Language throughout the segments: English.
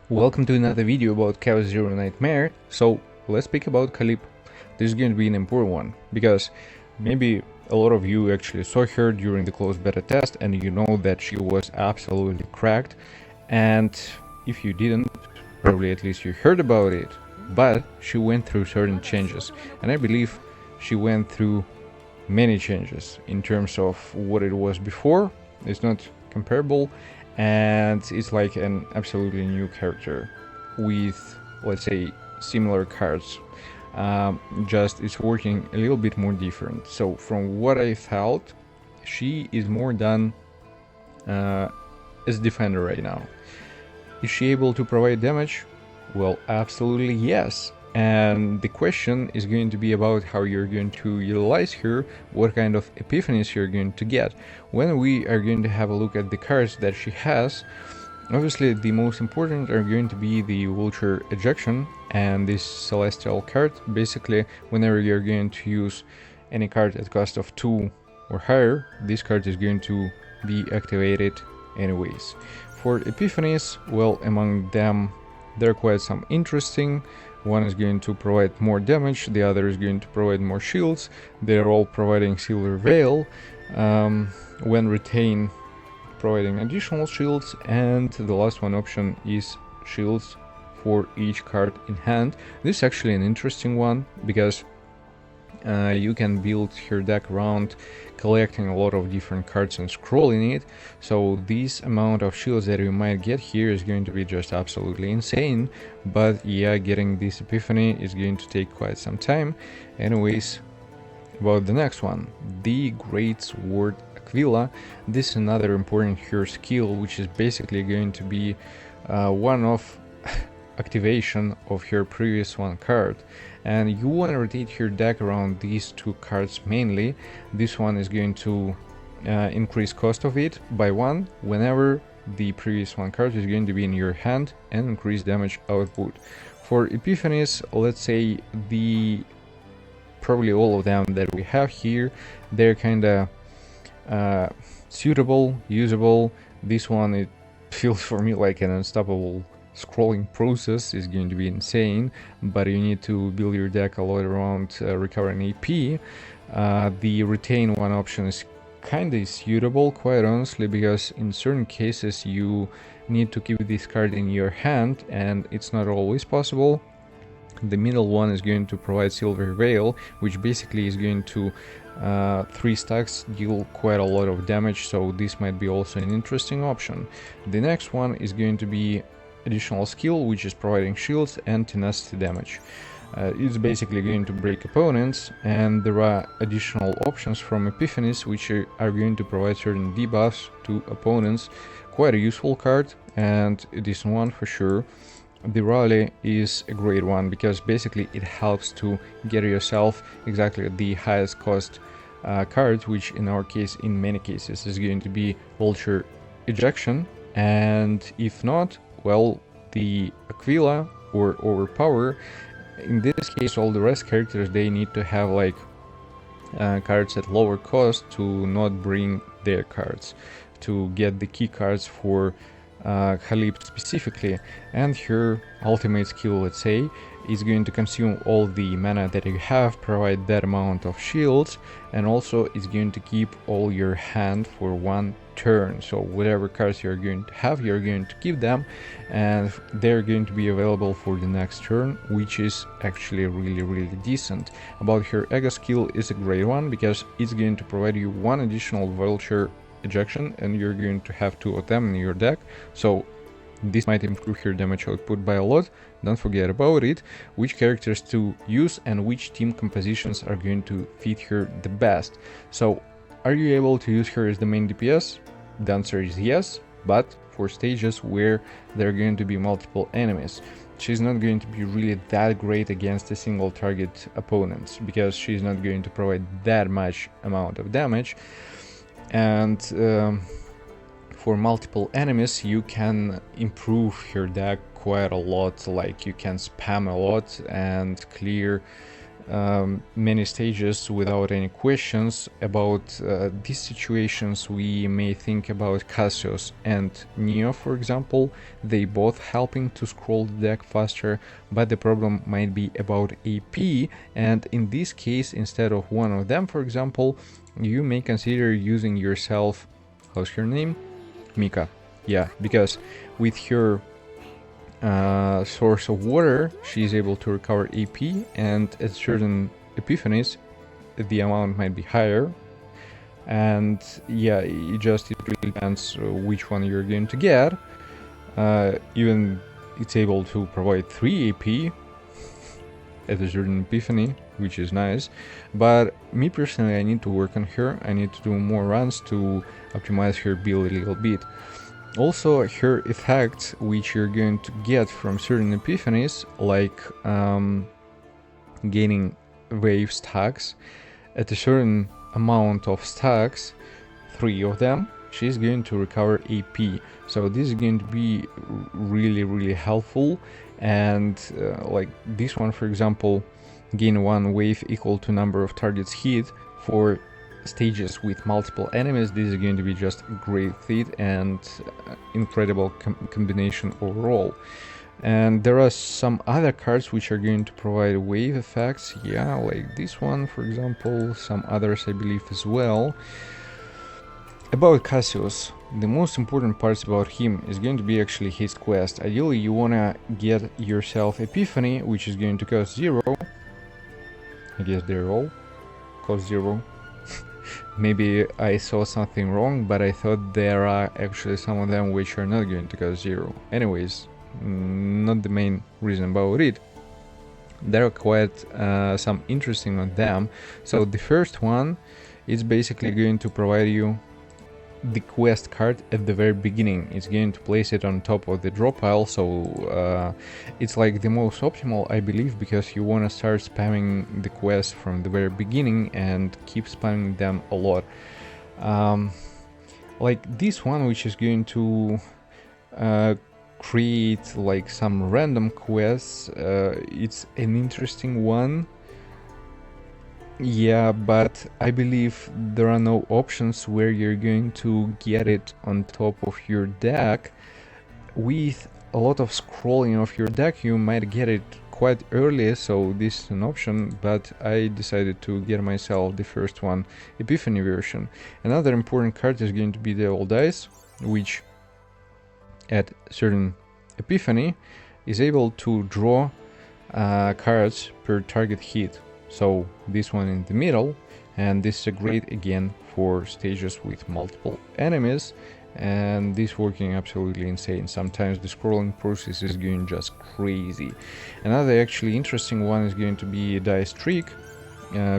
Welcome to another video about Chaos Zero Nightmare. So let's speak about Khalipe. This is going to be an important one because maybe a lot of you actually saw her during the closed beta test and you know that she was absolutely cracked, and if you didn't, probably at least you heard about it, but she went through certain changes, and I believe she went through many changes in terms of what it was before. It's not comparable, and it's like an absolutely new character with, let's say, similar cards. Just it's working a little bit more different. So from what I felt, she is more done as defender right now. Is she able to provide damage? Well, absolutely yes. And the question is going to be about how you're going to utilize her, what kind of epiphanies you're going to get. When we are going to have a look at the cards that she has, obviously the most important are going to be the Vulture Ejection and this Celestial card. Basically, whenever you're going to use any card at cost of 2 or higher, this card is going to be activated anyways. For epiphanies, well, among them there are quite some interesting. One is going to provide more damage, the other is going to provide more shields. They're all providing Silver Veil, when retain, providing additional shields, and the last one option is shields for each card in hand. This is actually an interesting one because you can build your deck around collecting a lot of different cards and scrolling it, so this amount of shields that you might get here is going to be just absolutely insane. But yeah, getting this epiphany is going to take quite some time. Anyways, about the next one, the Great Sword Aquila. This is another important here skill, which is basically going to be one of activation of her previous one card, and you want to rotate your deck around these two cards mainly. This one is going to increase cost of it by 1 whenever the previous one card is going to be in your hand, and increase damage output. For epiphanies, let's say probably all of them that we have here, they're kinda suitable, usable. This one, it feels for me like an unstoppable scrolling process, is going to be insane, but you need to build your deck a lot around recovering AP. The retain one option is kind of suitable, quite honestly, because in certain cases you need to keep this card in your hand and it's not always possible. The middle one is going to provide Silver Veil, which basically is going to 3 stacks deal quite a lot of damage, so this might be also an interesting option. The next one is going to be additional skill, which is providing shields and tenacity damage. It's basically going to break opponents, and there are additional options from epiphanies which are going to provide certain debuffs to opponents. Quite a useful card, and this one for sure. The Rally is a great one because basically it helps to get yourself exactly the highest cost card, which in our case, in many cases, is going to be Vulture Ejection, and if not, well, the Aquila or Overpower. In this case, all the rest characters, they need to have like cards at lower cost to not bring their cards, to get the key cards for Khalipe specifically. And her ultimate skill, let's say, is going to consume all the mana that you have, provide that amount of shields, and also it's going to keep all your hand for 1 turn. So whatever cards you're going to have, you're going to keep them, and they're going to be available for the next turn, which is actually really decent. About her Ego skill is a great one because it's going to provide you 1 additional Vulture Ejection, and you're going to have 2 of them in your deck, so this might improve her damage output by a lot. Don't forget about it, which characters to use and which team compositions are going to fit her the best. So are you able to use her as the main DPS? The answer is yes, but for stages where there are going to be multiple enemies. She's not going to be really that great against a single target opponents because she's not going to provide that much amount of damage. And for multiple enemies you can improve her deck quite a lot, like you can spam a lot and clear many stages without any questions. About these situations, we may think about Cassius and Neo, for example. They both helping to scroll the deck faster, but the problem might be about AP, and in this case, instead of one of them, for example, you may consider using yourself, how's her name? Mika. Yeah, because with her source of water, she is able to recover AP, and at certain epiphanies the amount might be higher. And yeah, it really depends which one you're going to get. Even it's able to provide 3 AP at a certain epiphany, which is nice. But me personally, I need to work on her. I need to do more runs to optimize her build a little bit. Also, her effects, which you're going to get from certain epiphanies, like gaining wave stacks, at a certain amount of stacks, 3 of them, she's going to recover AP. So this is going to be really helpful. And like this one, for example, gain 1 wave equal to number of targets hit for stages with multiple enemies. This is going to be just a great fit and incredible combination overall. And there are some other cards which are going to provide wave effects, yeah, like this one, for example, some others I believe as well. About Cassius, the most important parts about him is going to be actually his quest. Ideally, you wanna get yourself Epiphany, which is going to cost 0. I guess they're all cost 0. Maybe I saw something wrong, but I thought there are actually some of them which are not going to cost 0. Anyways, not the main reason about it. There are quite some interesting on them. So the first one is basically going to provide you the quest card at the very beginning. It's going to place it on top of the draw pile, so it's like the most optimal, I believe, because you want to start spamming the quest from the very beginning and keep spamming them a lot. Like this one, which is going to create like some random quests, it's an interesting one. Yeah, but I believe there are no options where you're going to get it on top of your deck. With a lot of scrolling of your deck, you might get it quite early, so this is an option, but I decided to get myself the first one, Epiphany version. Another important card is going to be Devil Dice, which at certain Epiphany is able to draw cards per target hit. So this one in the middle, and this is a great again for stages with multiple enemies, and this working absolutely insane. Sometimes the scrolling process is going just crazy. Another actually interesting one is going to be Dice Trick,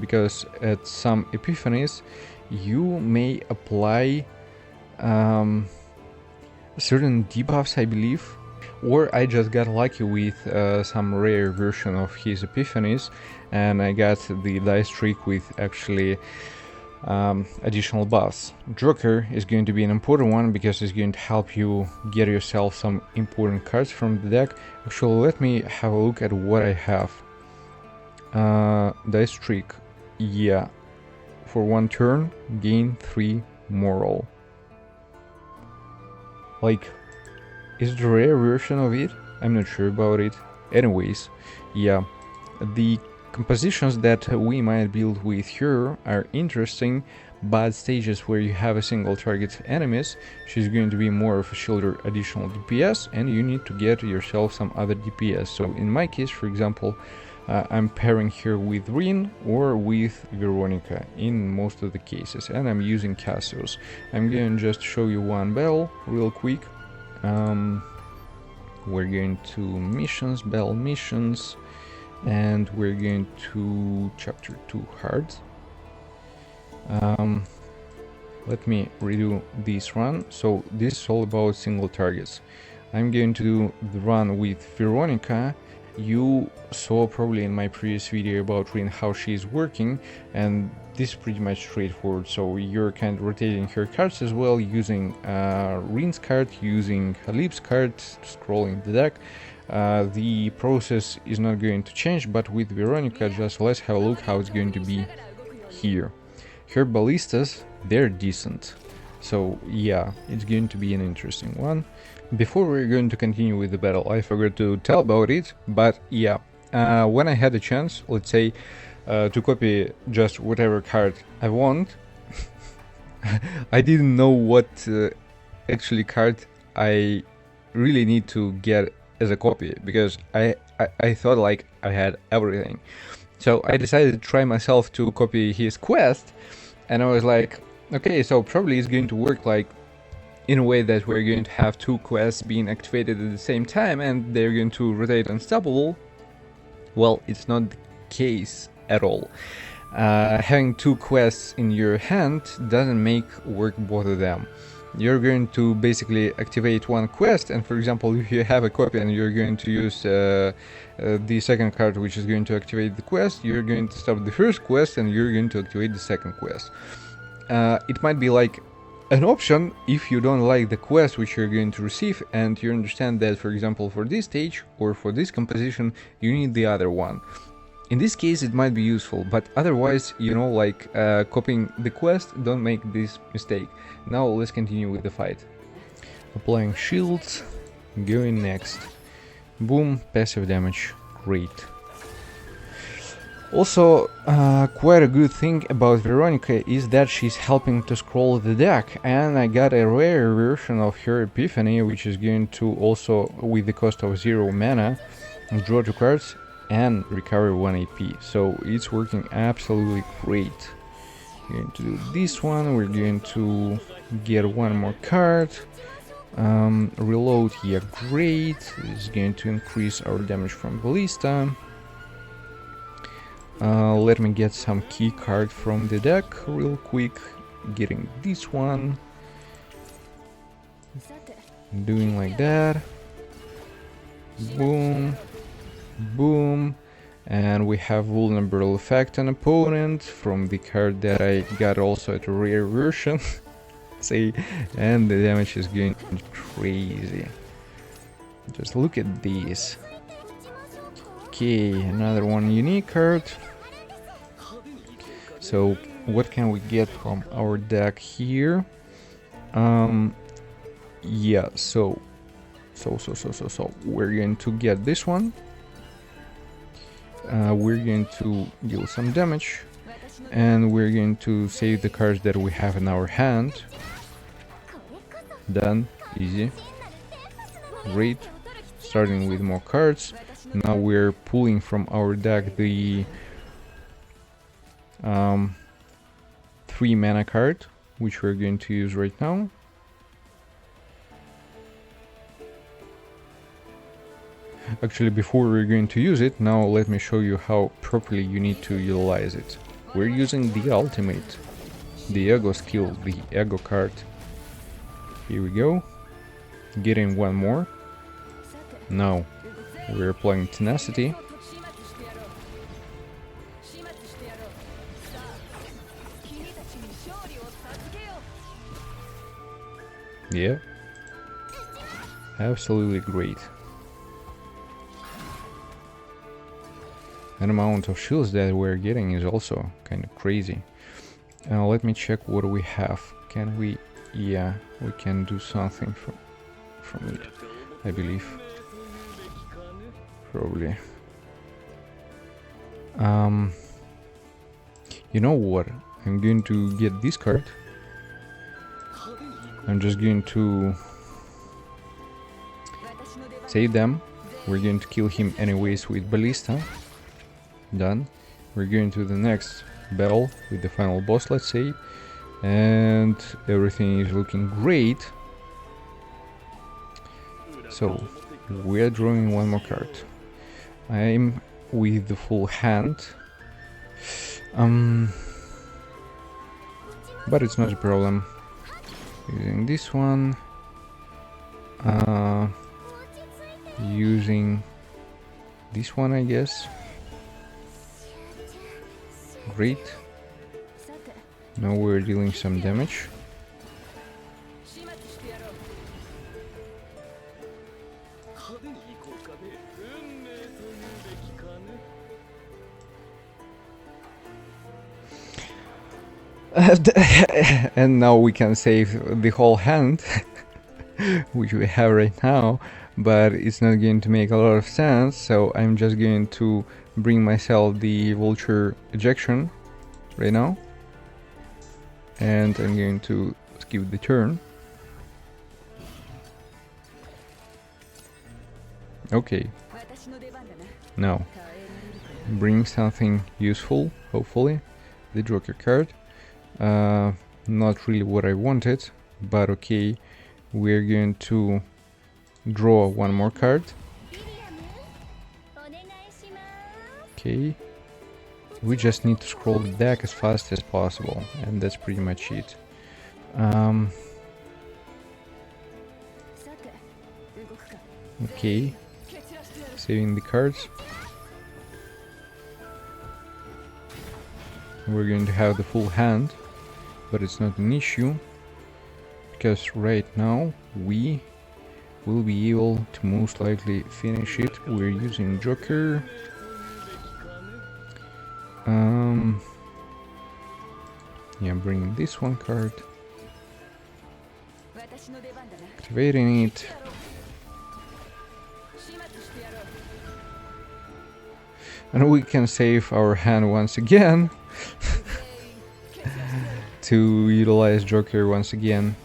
because at some epiphanies you may apply certain debuffs, I believe, or I just got lucky with some rare version of his epiphanies, and I got the Dice Trick with actually additional buffs. Joker is going to be an important one because it's going to help you get yourself some important cards from the deck. Actually, let me have a look at what I have. Dice Trick, yeah, for 1 turn gain 3 moral. Like, is it a rare version of it? I'm not sure about it. Anyways, yeah, the compositions that we might build with her are interesting, but stages where you have a single target enemies, she's going to be more of a shoulder additional DPS, and you need to get yourself some other DPS. So in my case, for example, I'm pairing her with Rin or with Veronica in most of the cases, and I'm using Cassius. I'm going to just show you one battle real quick. We're going to missions, battle missions, and we're going to chapter 2 hard. Let me redo this run. So this is all about single targets. I'm going to do the run with Veronica, You saw probably in my previous video about Rin how she's working, and this is pretty much straightforward. So you're kind of rotating her cards as well, using Rin's card, using Khalipe's card, scrolling the deck. The process is not going to change, but with Veronica, just let's have a look how it's going to be here. Her ballistas, they're decent. So yeah, it's going to be an interesting one. Before we're going to continue with the battle, I forgot to tell about it, but yeah, when I had a chance, let's say, to copy just whatever card I want, I didn't know what actually card I really need to get as a copy, because I thought like I had everything. So I decided to try myself to copy his quest, and I was like, okay, so probably it's going to work like in a way that we're going to have two quests being activated at the same time and they're going to rotate unstoppable. Well, it's not the case at all. Having two quests in your hand doesn't make work both of them. You're going to basically activate one quest, and for example, if you have a copy and you're going to use the second card which is going to activate the quest, you're going to stop the first quest and you're going to activate the second quest. It might be like an option if you don't like the quest which you're going to receive and you understand that, for example, for this stage or for this composition you need the other one. In this case it might be useful, but otherwise, you know, like copying the quest, don't make this mistake. Now let's continue with the fight. Applying shields, going next. Boom, passive damage, great. Also, quite a good thing about Veronica is that she's helping to scroll the deck, and I got a rare version of her Epiphany, which is going to also, with the cost of 0 mana, draw 2 cards and recover 1 AP. So it's working absolutely great. We're going to do this one, we're going to get one more card. Reload, yeah, great. It's going to increase our damage from Ballista. Let me get some key card from the deck real quick. Getting this one. Doing like that. Boom. Boom. And we have vulnerable effect on opponent from the card that I got also at a rare version. See, and the damage is going crazy. Just look at this. Okay, another one unique card. So what can we get from our deck here? Yeah, so we're going to get this one. We're going to deal some damage, and we're going to save the cards that we have in our hand. Done, easy, great. Starting with more cards. Now we're pulling from our deck the 3 mana card, which we're going to use right now. Actually, before we're going to use it, now let me show you how properly you need to utilize it. We're using the ultimate, the ego skill, the ego card. Here we go. Getting one more. Now we're applying tenacity. Yeah, absolutely great. An amount of shields that we're getting is also kind of crazy. Let me check what we have. Can we? Yeah, we can do something from it, I believe. Probably. You know what? I'm going to get this card. I'm just going to save them. We're going to kill him anyways with Ballista. Done. We're going to the next battle with the final boss, let's say. And everything is looking great. So, we're drawing one more card. I'm with the full hand. But it's not a problem. Using this one. Using This one, I guess. Great. Now we're dealing some damage. And now we can save the whole hand, which we have right now, but it's not going to make a lot of sense, so I'm just going to bring myself the vulture ejection right now, and I'm going to skip the turn. Okay, now bring something useful, hopefully. The Joker card. Not really what I wanted, but okay. We're going to draw one more card. Okay. We just need to scroll the deck as fast as possible, and that's pretty much it. Okay. Saving the cards. We're going to have the full hand, but it's not an issue, because right now we will be able to most likely finish it. We're using Joker. Yeah, bringing this one card, activating it. And we can save our hand once again to utilize Joker once again.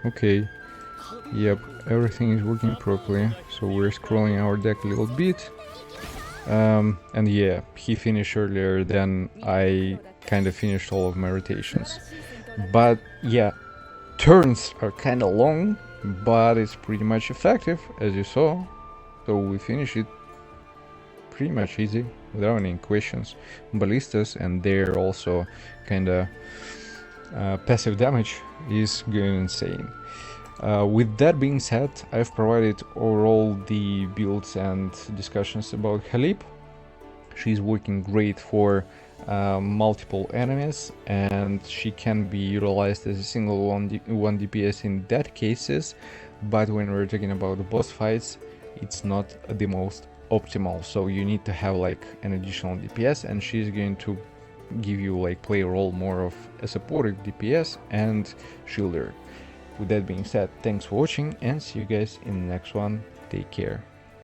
Okay, yep, everything is working properly, so we're scrolling our deck a little bit. And yeah, he finished earlier than I kind of finished all of my rotations. But yeah, turns are kind of long, but it's pretty much effective, as you saw. So we finish it pretty much easy, without any questions. Ballistas, and they're also kind of passive damage is going insane. With that being said, I've provided overall the builds and discussions about Khalipe. She's working great for multiple enemies, and she can be utilized as a single 1 DPS in that cases, but when we're talking about the boss fights, it's not the most optimal, so you need to have like an additional DPS, and she's going to give you like play a role more of a supportive DPS and shielder. With that being said, thanks for watching, and see you guys in the next one. Take care.